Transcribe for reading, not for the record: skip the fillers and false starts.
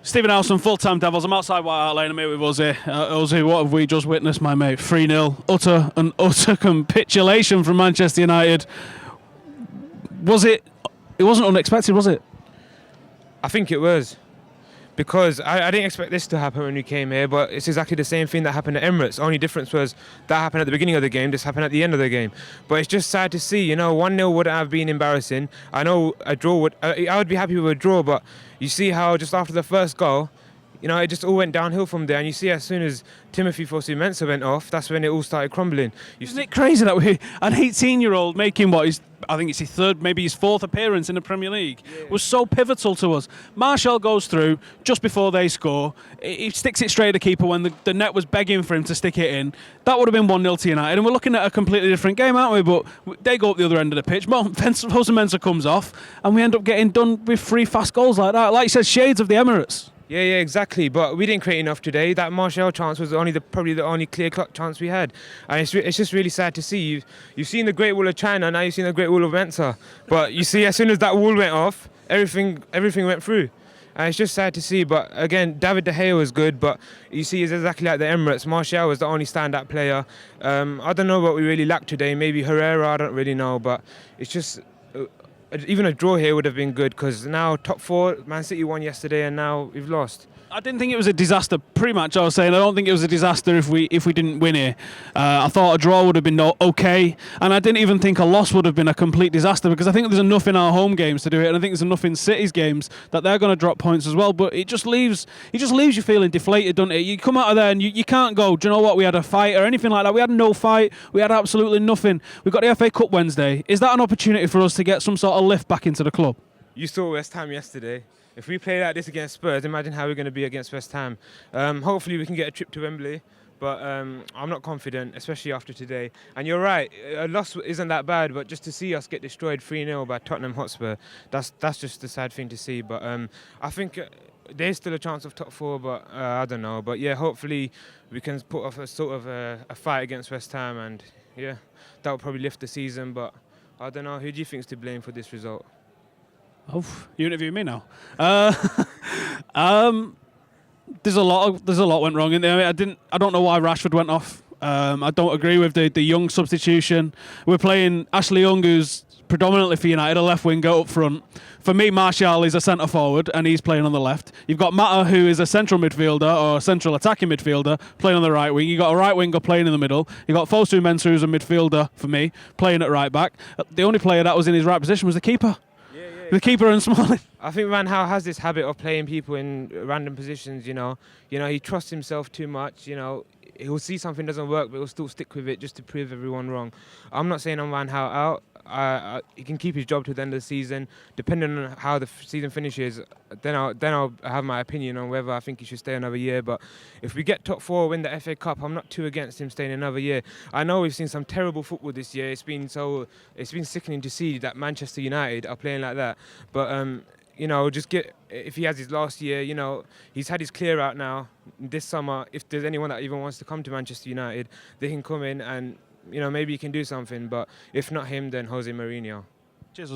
Stephen House from Full-Time Devils. I'm outside White Hart Lane. I'm here with Ozzy. Ozzy, what have we just witnessed, my mate? 3-0. Utter capitulation from Manchester United. Was it? It wasn't unexpected, was it? I think it was. Because I didn't expect this to happen when we came here, but it's exactly the same thing that happened at Emirates. Only difference was that happened at the beginning of the game, this happened at the end of the game. But it's just sad to see, 1-0 wouldn't have been embarrassing. I know a draw would, I would be happy with a draw, but you see how just after the first goal, it just all went downhill from there. And you see as soon as Timothy Fosu-Mensah went off, that's when it all started crumbling. Isn't it crazy that an 18-year-old making I think it's his third, maybe his fourth appearance in the Premier League, was so pivotal to us. Martial goes through just before they score. He sticks it straight at the keeper when the net was begging for him to stick it in. That would have been 1-0 to United. And we're looking at a completely different game, aren't we? But they go up the other end of the pitch. Fosu-Mensah comes off, and we end up getting done with 3 fast goals like that. Like you said, shades of the Emirates. Yeah, exactly. But we didn't create enough today. That Martial chance was probably the only clear-cut chance we had. And it's just really sad to see. You've seen the Great Wall of China, now you've seen the Great Wall of Mensah. But you see, as soon as that wall went off, everything went through. And it's just sad to see. But again, David De Gea was good, but you see, it's exactly like the Emirates. Martial was the only standout player. I don't know what we really lacked today. Maybe Herrera, I don't really know. But it's just... even a draw here would have been good because now top 4, Man City won yesterday and now we've lost. I didn't think it was a disaster. Pretty much, I was saying I don't think it was a disaster if we didn't win here. I thought a draw would have been okay, and I didn't even think a loss would have been a complete disaster because I think there's enough in our home games to do it, and I think there's enough in City's games that they're going to drop points as well. But it just leaves you feeling deflated, doesn't it? You come out of there and you can't go, do you know what? We had a fight or anything like that. We had no fight. We had absolutely nothing. We got the FA Cup Wednesday. Is that an opportunity for us to get some sort of lift back into the club? You saw West Ham yesterday. If we play like this against Spurs, imagine how we're going to be against West Ham. Hopefully we can get a trip to Wembley, but I'm not confident, especially after today. And you're right, a loss isn't that bad, but just to see us get destroyed 3-0 by Tottenham Hotspur, that's just a sad thing to see. But I think there's still a chance of top 4, but I don't know. But yeah, hopefully we can put off a sort of a fight against West Ham, and yeah, that will probably lift the season. But I don't know, who do you think is to blame for this result? Oh, you interview me now. There's a lot went wrong in there. I don't know why Rashford went off. I don't agree with the Young substitution. We're playing Ashley Young, who's predominantly for United, a left winger up front. For me, Martial is a centre forward and he's playing on the left. You've got Mata, who is a central midfielder or a central attacking midfielder, playing on the right wing. You've got a right winger playing in the middle. You've got Fosu-Mensah, who's a midfielder for me, playing at right back. The only player that was in his right position was the keeper. The keeper and Smalling. I think Van Gaal has this habit of playing people in random positions. He trusts himself too much. He'll see something doesn't work, but he'll still stick with it just to prove everyone wrong. I'm not saying I'm Van Gaal out. He can keep his job to the end of the season. Depending on how the season finishes, then I'll have my opinion on whether I think he should stay another year. But if we get top 4, win the FA Cup, I'm not too against him staying another year. I know we've seen some terrible football this year. It's been sickening to see that Manchester United are playing like that. But if he has his last year, he's had his clear out now. This summer, if there's anyone that even wants to come to Manchester United, they can come in and maybe he can do something. But if not him, then Jose Mourinho. Cheers.